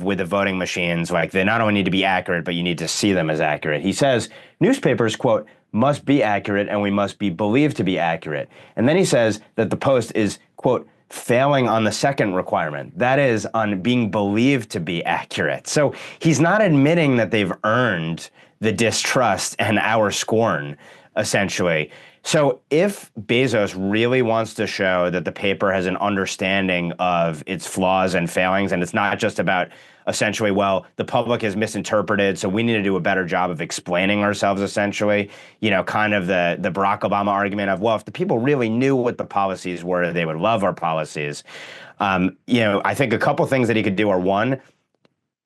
with the voting machines, like they not only need to be accurate, but you need to see them as accurate. He says newspapers, quote, must be accurate and we must be believed to be accurate. And then he says that the Post is, quote, failing on the second requirement. That is, on being believed to be accurate. So he's not admitting that they've earned the distrust and our scorn, essentially. So if Bezos really wants to show that the paper has an understanding of its flaws and failings, and it's not just about essentially, well, the public is misinterpreted, so we need to do a better job of explaining ourselves, essentially, kind of the Barack Obama argument of, well, if the people really knew what the policies were, they would love our policies. I think a couple things that he could do are, one,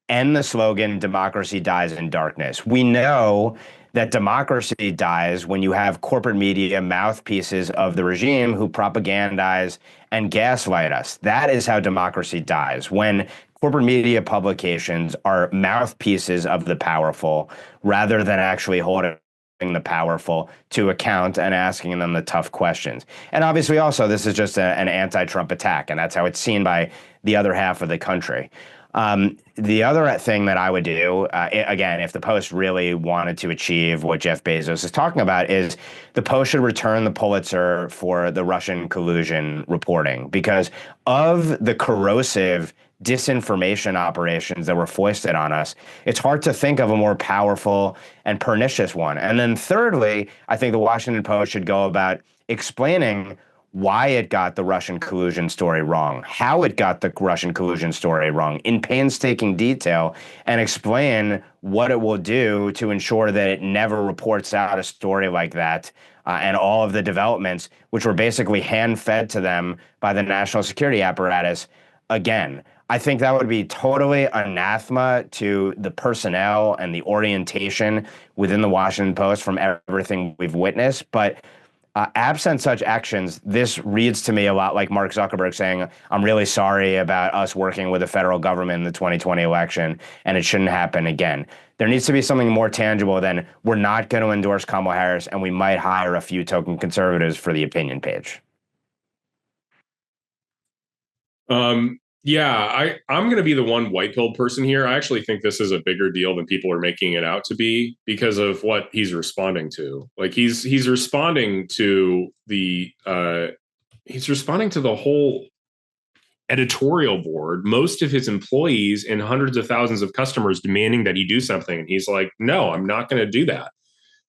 end the slogan, democracy dies in darkness. We know that democracy dies when you have corporate media mouthpieces of the regime who propagandize and gaslight us. That is how democracy dies, when corporate media publications are mouthpieces of the powerful rather than actually holding the powerful to account and asking them the tough questions. And obviously also this is just an anti-Trump attack, and that's how it's seen by the other half of the country. The other thing that I would do, again, if the Post really wanted to achieve what Jeff Bezos is talking about, is the Post should return the Pulitzer for the Russian collusion reporting, because of the corrosive disinformation operations that were foisted on us, it's hard to think of a more powerful and pernicious one. And then thirdly, I think the Washington Post should go about explaining why it got the Russian collusion story wrong, how it got the Russian collusion story wrong in painstaking detail, and explain what it will do to ensure that it never reports out a story like that and all of the developments, which were basically hand-fed to them by the national security apparatus again. I think that would be totally anathema to the personnel and the orientation within the Washington Post from everything we've witnessed. But absent such actions, this reads to me a lot like Mark Zuckerberg saying, I'm really sorry about us working with the federal government in the 2020 election, and it shouldn't happen again. There needs to be something more tangible than we're not going to endorse Kamala Harris and we might hire a few token conservatives for the opinion page. I'm going to be the one white-pilled person here. I actually think this is a bigger deal than people are making it out to be because of what he's responding to. Like he's responding to the whole editorial board, most of his employees and hundreds of thousands of customers demanding that he do something. And he's like, no, I'm not going to do that.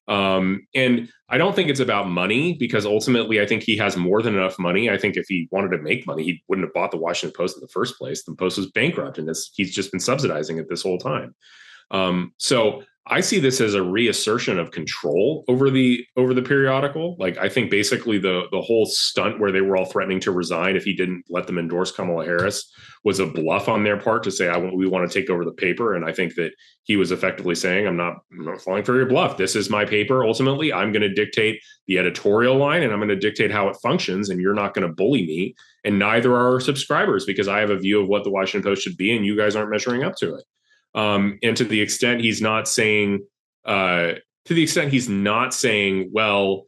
And I don't think it's about money, because ultimately I think he has more than enough money. I think if he wanted to make money, he wouldn't have bought the Washington Post in the first place. The Post was bankrupt, and he's just been subsidizing it this whole time. So I see this as a reassertion of control over the periodical. Like, I think basically the whole stunt where they were all threatening to resign if he didn't let them endorse Kamala Harris was a bluff on their part to say, we want to take over the paper. And I think that he was effectively saying, I'm not falling for your bluff. This is my paper. Ultimately, I'm going to dictate the editorial line and I'm going to dictate how it functions. And you're not going to bully me. And neither are our subscribers, because I have a view of what the Washington Post should be and you guys aren't measuring up to it. And to the extent he's not saying, well,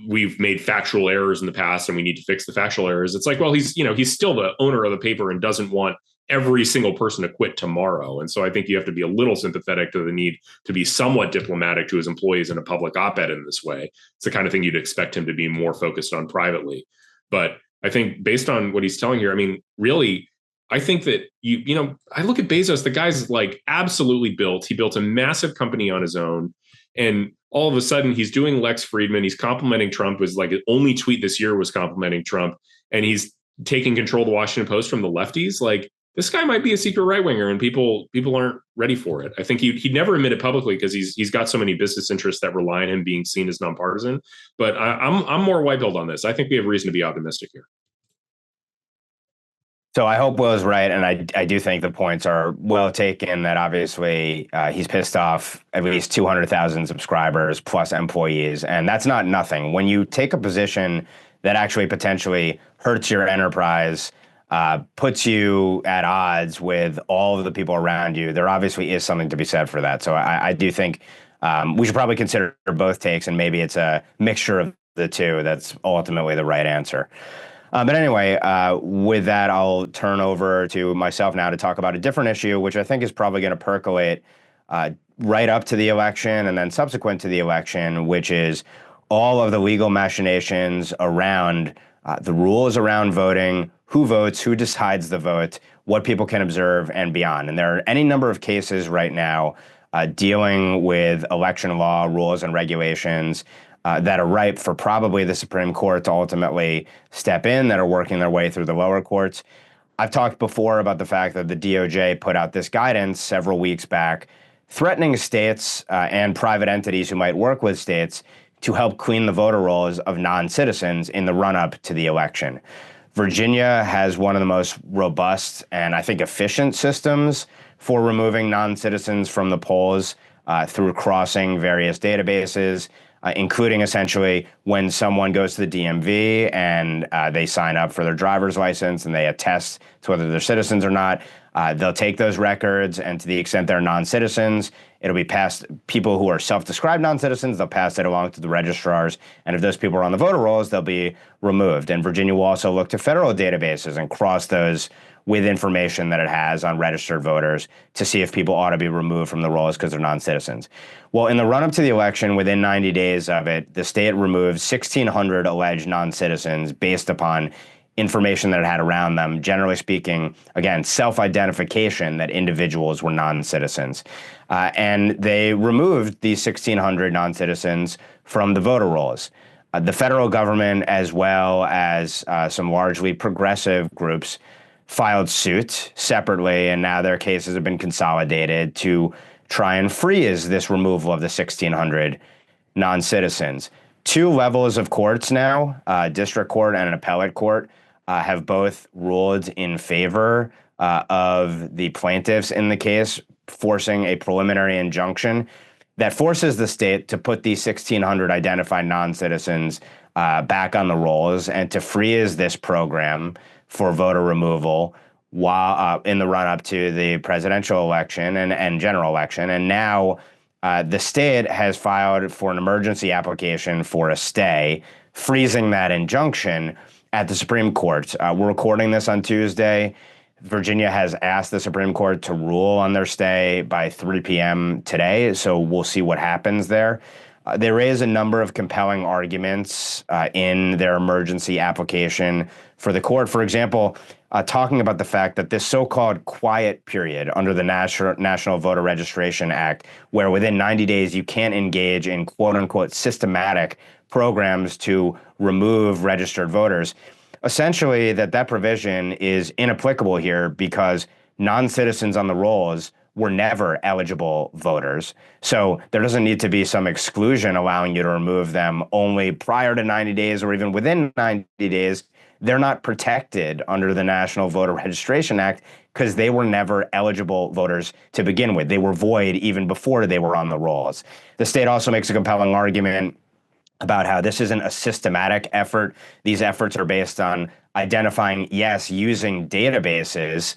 we've made factual errors in the past and we need to fix the factual errors. It's like, well, he's still the owner of the paper and doesn't want every single person to quit tomorrow. And so I think you have to be a little sympathetic to the need to be somewhat diplomatic to his employees in a public op-ed in this way. It's the kind of thing you'd expect him to be more focused on privately. But I think based on what he's telling here, I mean, really, I think that I look at Bezos, the guy's like absolutely he built a massive company on his own. And all of a sudden he's doing Lex Friedman. He's complimenting Trump. Was like, his only tweet this year was complimenting Trump. And he's taking control of the Washington Post from the lefties. Like, this guy might be a secret right winger and people aren't ready for it. I think he'd never admit it publicly because he's got so many business interests that rely on him being seen as nonpartisan. But I'm more white-pilled on this. I think we have reason to be optimistic here. So I hope Will is right, and I do think the points are well taken, that obviously he's pissed off at least 200,000 subscribers plus employees, and that's not nothing. When you take a position that actually potentially hurts your enterprise, puts you at odds with all of the people around you, there obviously is something to be said for that. So I do think we should probably consider both takes, and maybe it's a mixture of the two that's ultimately the right answer. But anyway, with that, I'll turn over to myself now to talk about a different issue, which I think is probably going to percolate right up to the election and then subsequent to the election, which is all of the legal machinations around the rules around voting, who votes, who decides the vote, what people can observe, and beyond. And there are any number of cases right now dealing with election law, rules, and regulations that are ripe for probably the Supreme Court to ultimately step in, that are working their way through the lower courts. I've talked before about the fact that the DOJ put out this guidance several weeks back, threatening states and private entities who might work with states to help clean the voter rolls of non-citizens in the run-up to the election. Virginia has one of the most robust and I think efficient systems for removing non-citizens from the polls through crossing various databases, including essentially when someone goes to the DMV and they sign up for their driver's license and they attest to whether they're citizens or not. They'll take those records, and to the extent they're non-citizens, it'll be passed. People who are self-described non-citizens, they'll pass it along to the registrars, and if those people are on the voter rolls, they'll be removed. And Virginia will also look to federal databases and cross those with information that it has on registered voters to see if people ought to be removed from the rolls because they're non-citizens. Well, in the run-up to the election, within 90 days of it, the state removed 1,600 alleged non-citizens based upon information that it had around them, generally speaking, again, self-identification that individuals were non-citizens. And they removed these 1,600 non-citizens from the voter rolls. The federal government, as well as some largely progressive groups, filed suit separately, and now their cases have been consolidated to try and freeze this removal of the 1,600 non-citizens. Two levels of courts now, district court and an appellate court, have both ruled in favor of the plaintiffs in the case, forcing a preliminary injunction that forces the state to put these 1,600 identified non-citizens back on the rolls and to freeze this program for voter removal while in the run-up to the presidential election and general election. And now the state has filed for an emergency application for a stay, freezing that injunction at the Supreme Court. We're recording this on Tuesday. Virginia has asked the Supreme Court to rule on their stay by 3 p.m. today, so we'll see what happens there. They raise a number of compelling arguments in their emergency application for the court. For example, talking about the fact that this so-called quiet period under the National Voter Registration Act, where within 90 days you can't engage in quote-unquote systematic programs to remove registered voters, essentially that provision is inapplicable here because non-citizens on the rolls were never eligible voters. So there doesn't need to be some exclusion allowing you to remove them only prior to 90 days or even within 90 days. They're not protected under the National Voter Registration Act because they were never eligible voters to begin with. They were void even before they were on the rolls. The state also makes a compelling argument about how this isn't a systematic effort. These efforts are based on identifying, yes, using databases,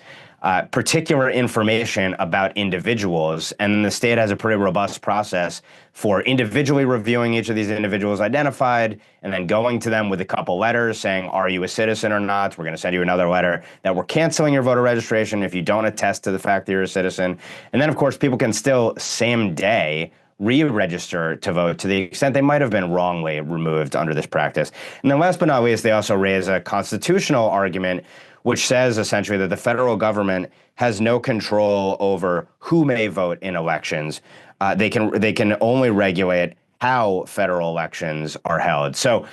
particular information about individuals. And the state has a pretty robust process for individually reviewing each of these individuals identified and then going to them with a couple letters saying, are you a citizen or not? We're going to send you another letter that we're canceling your voter registration if you don't attest to the fact that you're a citizen. And then, of course, people can still same day re-register to vote to the extent they might have been wrongly removed under this practice. And then last but not least, they also raise a constitutional argument which says essentially that the federal government has no control over who may vote in elections. They can only regulate how federal elections are held. So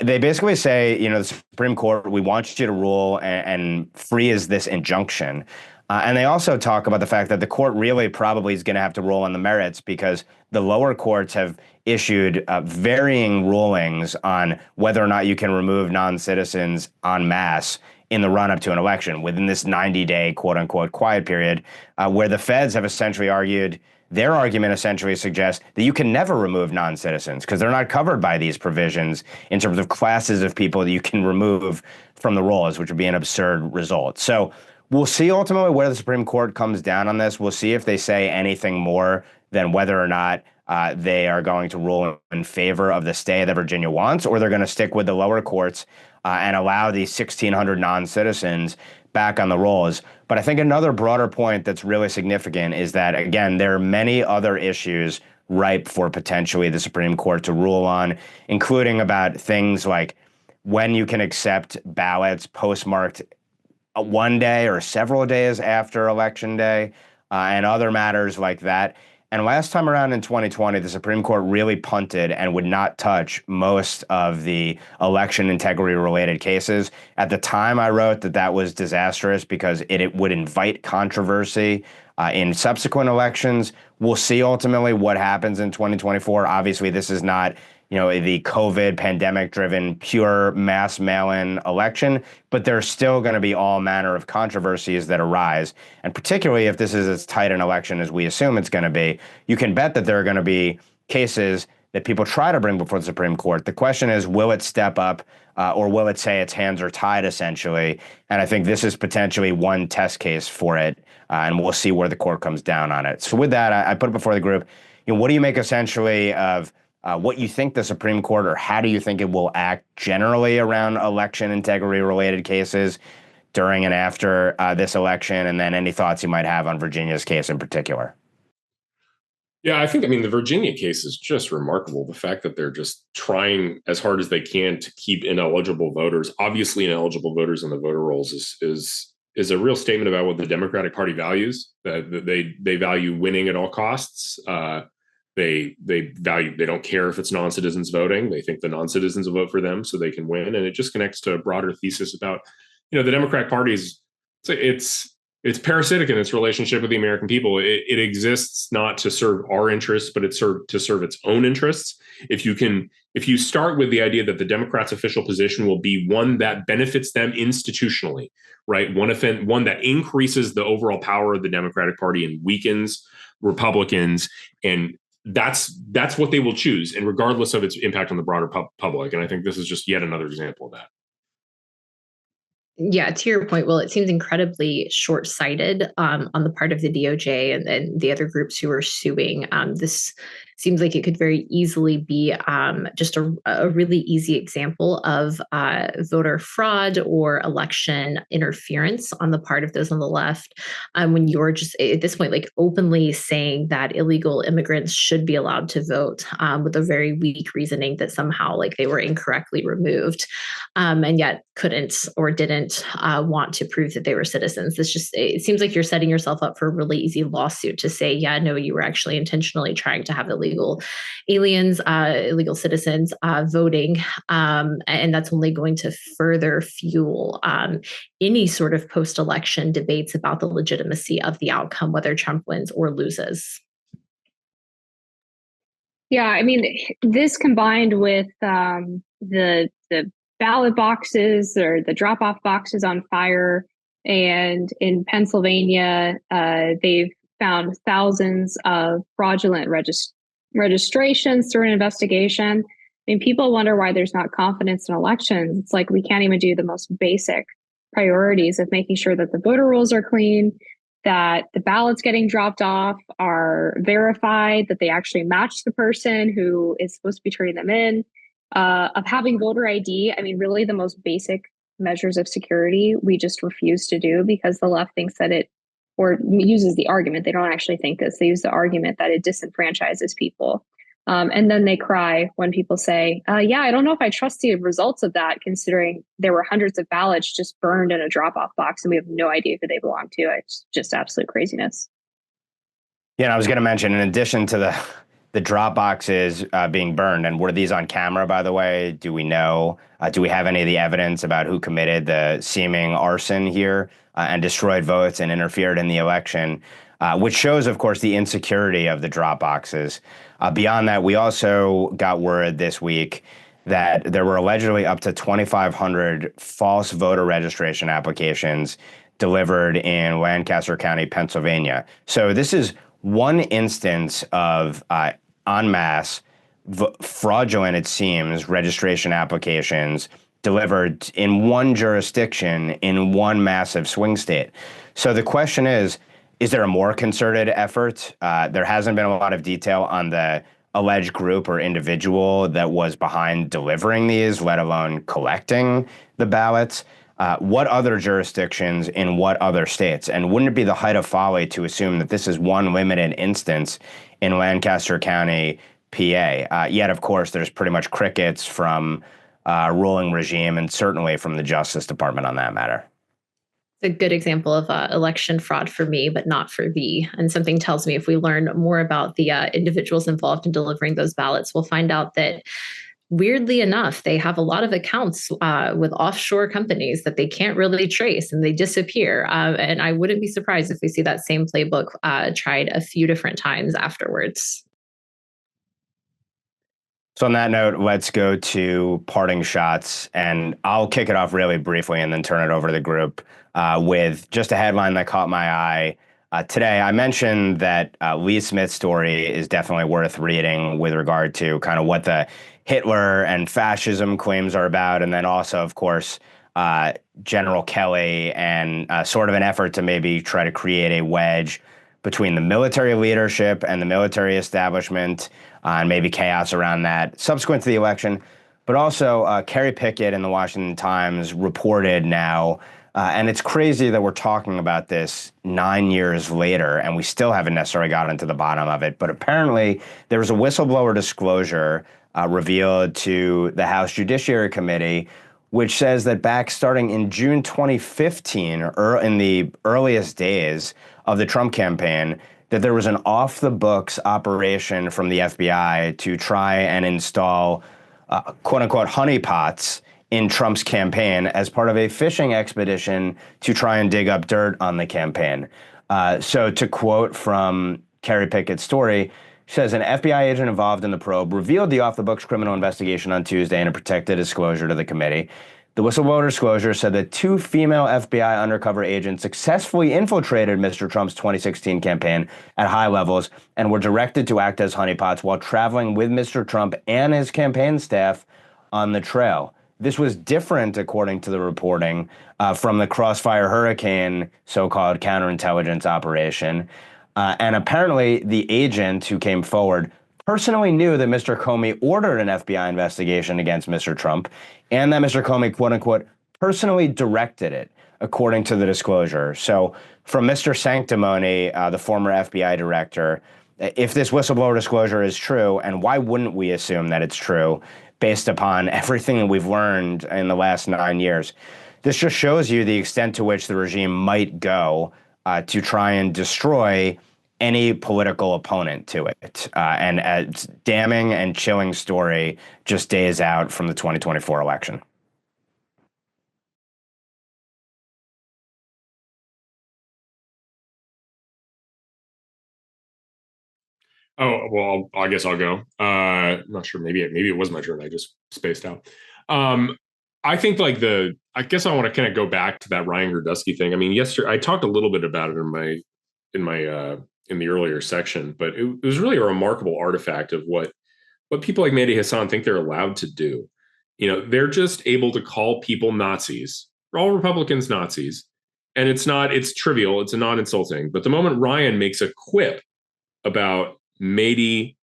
they basically say, the Supreme Court, we want you to rule and freeze this injunction. And they also talk about the fact that the court really probably is going to have to rule on the merits because the lower courts have issued varying rulings on whether or not you can remove non-citizens en masse in the run-up to an election within this 90-day quote-unquote quiet period, where the feds have essentially argued, their argument essentially suggests that you can never remove non-citizens because they're not covered by these provisions in terms of classes of people that you can remove from the rolls, which would be an absurd result. So we'll see ultimately where the Supreme Court comes down on this. We'll see if they say anything more than whether or not they are going to rule in favor of the stay that Virginia wants, or they're going to stick with the lower courts and allow these 1,600 non-citizens back on the rolls. But I think another broader point that's really significant is that, again, there are many other issues ripe for potentially the Supreme Court to rule on, including about things like when you can accept ballots postmarked one day or several days after Election Day, and other matters like that. And last time around in 2020, the Supreme Court really punted and would not touch most of the election integrity related cases. At the time, I wrote that that was disastrous because it would invite controversy in subsequent elections. We'll see ultimately what happens in 2024. Obviously, this is not the COVID pandemic-driven pure mass mail-in election, but there's still going to be all manner of controversies that arise. And particularly if this is as tight an election as we assume it's going to be, you can bet that there are going to be cases that people try to bring before the Supreme Court. The question is, will it step up or will it say its hands are tied, essentially? And I think this is potentially one test case for it, and we'll see where the court comes down on it. So with that, I put it before the group. What do you make essentially of what you think the Supreme Court, or how do you think it will act generally around election integrity related cases during and after this election? And then any thoughts you might have on Virginia's case in particular? Yeah, I think, the Virginia case is just remarkable. The fact that they're just trying as hard as they can to keep ineligible voters, obviously ineligible voters on the voter rolls is a real statement about what the Democratic Party values, that they value winning at all costs. They don't care if it's non-citizens voting. They think the non-citizens will vote for them so they can win. And it just connects to a broader thesis about, the Democratic Party it's parasitic in its relationship with the American people. It exists not to serve our interests, but it's to serve its own interests. If you start with the idea that the Democrats' official position will be one that benefits them institutionally, right? One that increases the overall power of the Democratic Party and weakens Republicans, and that's what they will choose, and regardless of its impact on the broader public. And I think this is just yet another example of that. Yeah, to your point, Will, it seems incredibly short-sighted on the part of the DOJ and the other groups who are suing. This seems like it could very easily be just a really easy example of voter fraud or election interference on the part of those on the left. When you're just at this point, like openly saying that illegal immigrants should be allowed to vote with a very weak reasoning that somehow like they were incorrectly removed and yet couldn't or didn't want to prove that they were citizens. It seems like you're setting yourself up for a really easy lawsuit to say, yeah, no, you were actually intentionally trying to have illegal illegal aliens, illegal citizens voting. And that's only going to further fuel any sort of post-election debates about the legitimacy of the outcome, whether Trump wins or loses. Yeah, I mean, this combined with the ballot boxes or the drop-off boxes on fire, and in Pennsylvania, they've found thousands of fraudulent registrations through an investigation. I mean, people wonder why there's not confidence in elections. It's like we can't even do the most basic priorities of making sure that the voter rolls are clean, that the ballots getting dropped off are verified, that they actually match the person who is supposed to be turning them in, of having voter ID. I mean, really the most basic measures of security, we just refuse to do because the left thinks that it, or uses the argument, they don't actually think this, they use the argument that it disenfranchises people. And then they cry when people say, yeah, I don't know if I trust the results of that, considering there were hundreds of ballots just burned in a drop-off box and we have no idea who they belong to. It's just absolute craziness. Yeah, and I was going to mention, in addition to the drop boxes being burned, and were these on camera, by the way? Do we know? Do we have any of the evidence about who committed the seeming arson here and destroyed votes and interfered in the election? Which shows, of course, the insecurity of the drop boxes. Beyond that, we also got word this week that there were allegedly up to 2,500 false voter registration applications delivered in Lancaster County, Pennsylvania. So this is one instance of en masse fraudulent, it seems, registration applications delivered in one jurisdiction in one massive swing state. So the question is there a more concerted effort? There hasn't been a lot of detail on the alleged group or individual that was behind delivering these, let alone collecting the ballots. What other jurisdictions in what other states? And wouldn't it be the height of folly to assume that this is one limited instance in Lancaster County, PA? Yet, of course, there's pretty much crickets from ruling regime and certainly from the Justice Department on that matter. A good example of election fraud for me, but not for thee. And something tells me if we learn more about the individuals involved in delivering those ballots, we'll find out that, weirdly enough, they have a lot of accounts with offshore companies that they can't really trace and they disappear. And I wouldn't be surprised if we see that same playbook tried a few different times afterwards. So on that note, let's go to parting shots, and I'll kick it off really briefly and then turn it over to the group with just a headline that caught my eye. Today, I mentioned that Lee Smith's story is definitely worth reading with regard to kind of what the Hitler and fascism claims are about, and then also, of course, General Kelly and sort of an effort to maybe try to create a wedge between the military leadership and the military establishment, and maybe chaos around that subsequent to the election. But also, Kerry Pickett in the Washington Times reported now, and it's crazy that we're talking about this 9 years later, and we still haven't necessarily gotten to the bottom of it. But apparently, there was a whistleblower disclosure revealed to the House Judiciary Committee, which says that back starting in June 2015, or in the earliest days of the Trump campaign, that there was an off-the-books operation from the FBI to try and install quote-unquote honeypots in Trump's campaign as part of a fishing expedition to try and dig up dirt on the campaign. So to quote from Kerry Pickett's story, she says, an FBI agent involved in the probe revealed the off-the-books criminal investigation on Tuesday in a protected disclosure to the committee. The whistleblower disclosure said that 2 female FBI undercover agents successfully infiltrated Mr. Trump's 2016 campaign at high levels and were directed to act as honeypots while traveling with Mr. Trump and his campaign staff on the trail. This was different, according to the reporting, from the Crossfire Hurricane so-called counterintelligence operation. And apparently the agent who came forward personally knew that Mr. Comey ordered an FBI investigation against Mr. Trump and that Mr. Comey, quote unquote, personally directed it, according to the disclosure. So from Mr. Sanctimony, the former FBI director, if this whistleblower disclosure is true, and why wouldn't we assume that it's true based upon everything that we've learned in the last 9 years, this just shows you the extent to which the regime might go to try and destroy any political opponent to it. And a damning and chilling story just days out from the 2024 election. Oh, well, I guess I'll go. I'm not sure. Maybe it was my turn. I just spaced out. I think I guess I want to kind of go back to that Ryan Gerdusky thing. I mean, yesterday I talked a little bit about it in the earlier section, but it was really a remarkable artifact of what people like Mehdi Hassan think they're allowed to do. They're just able to call people Nazis, all Republicans Nazis, and it's trivial, it's a non-insulting. But the moment Ryan makes a quip about Mehdi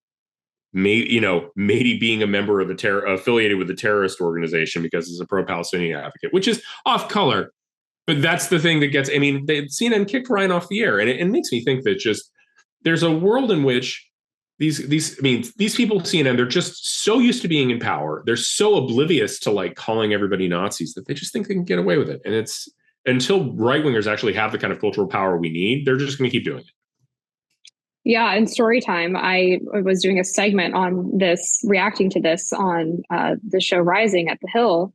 being a member of affiliated with a terrorist organization because he's a pro-Palestinian advocate, which is off color. But that's the thing that gets, CNN kicked Ryan off the air. And it makes me think that just there's a world in which these people, CNN, they're just so used to being in power. They're so oblivious to like calling everybody Nazis that they just think they can get away with it. And it's until right-wingers actually have the kind of cultural power we need, they're just going to keep doing it. Yeah, in story time, I was doing a segment on this, reacting to this on the show Rising at the Hill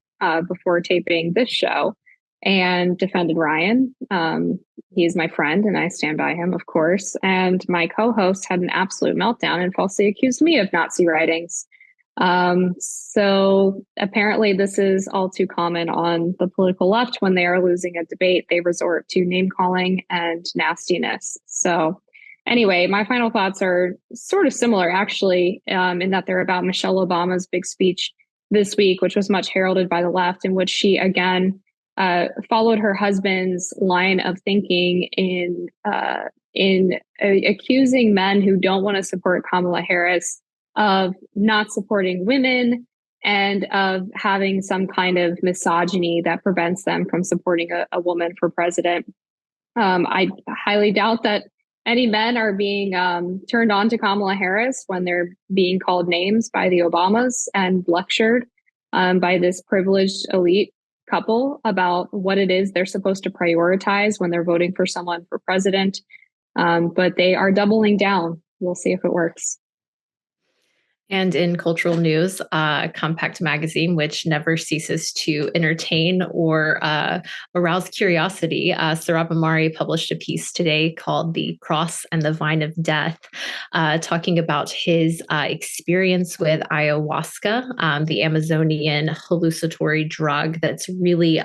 before taping this show, and defended Ryan. He's my friend and I stand by him, of course. And my co-host had an absolute meltdown and falsely accused me of Nazi writings. So apparently this is all too common on the political left. When they are losing a debate, they resort to name calling and nastiness. So anyway, my final thoughts are sort of similar, actually, in that they're about Michelle Obama's big speech this week, which was much heralded by the left, in which she, again, followed her husband's line of thinking in accusing men who don't want to support Kamala Harris of not supporting women and of having some kind of misogyny that prevents them from supporting a woman for president. I highly doubt that any men are being turned on to Kamala Harris when they're being called names by the Obamas and lectured by this privileged elite couple about what it is they're supposed to prioritize when they're voting for someone for president. But they are doubling down. We'll see if it works. And in cultural news, Compact Magazine, which never ceases to entertain or arouse curiosity, Sarab Amari published a piece today called "The Cross and the Vine of Death," talking about his experience with ayahuasca, the Amazonian hallucinatory drug that's really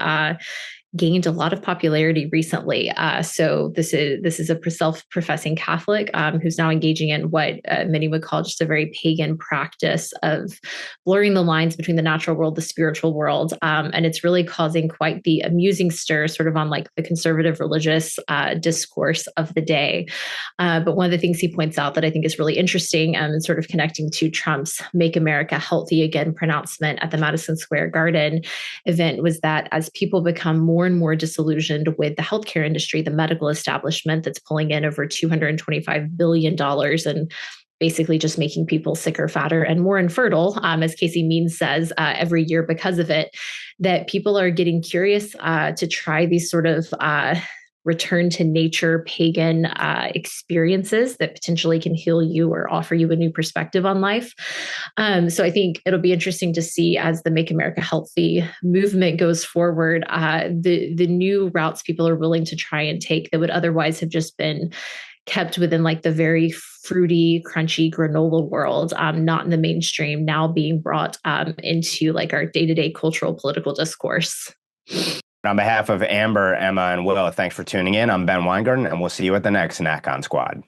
gained a lot of popularity recently. So this is a self-professing Catholic who's now engaging in what many would call just a very pagan practice of blurring the lines between the natural world, the spiritual world. And it's really causing quite the amusing stir sort of on like the conservative religious discourse of the day. But one of the things he points out that I think is really interesting and sort of connecting to Trump's Make America Healthy Again pronouncement at the Madison Square Garden event was that as people become more and more disillusioned with the healthcare industry, the medical establishment that's pulling in over $225 billion and basically just making people sicker, fatter, and more infertile, as Casey Means says, every year because of it, that people are getting curious to try these sort of return to nature pagan experiences that potentially can heal you or offer you a new perspective on life. So I think it'll be interesting to see as the Make America Healthy movement goes forward, the new routes people are willing to try and take that would otherwise have just been kept within like the very fruity, crunchy granola world, not in the mainstream, now being brought into like our day-to-day cultural political discourse. On behalf of Amber, Emma, and Will, thanks for tuning in. I'm Ben Weingarten, and we'll see you at the next NatCon Squad.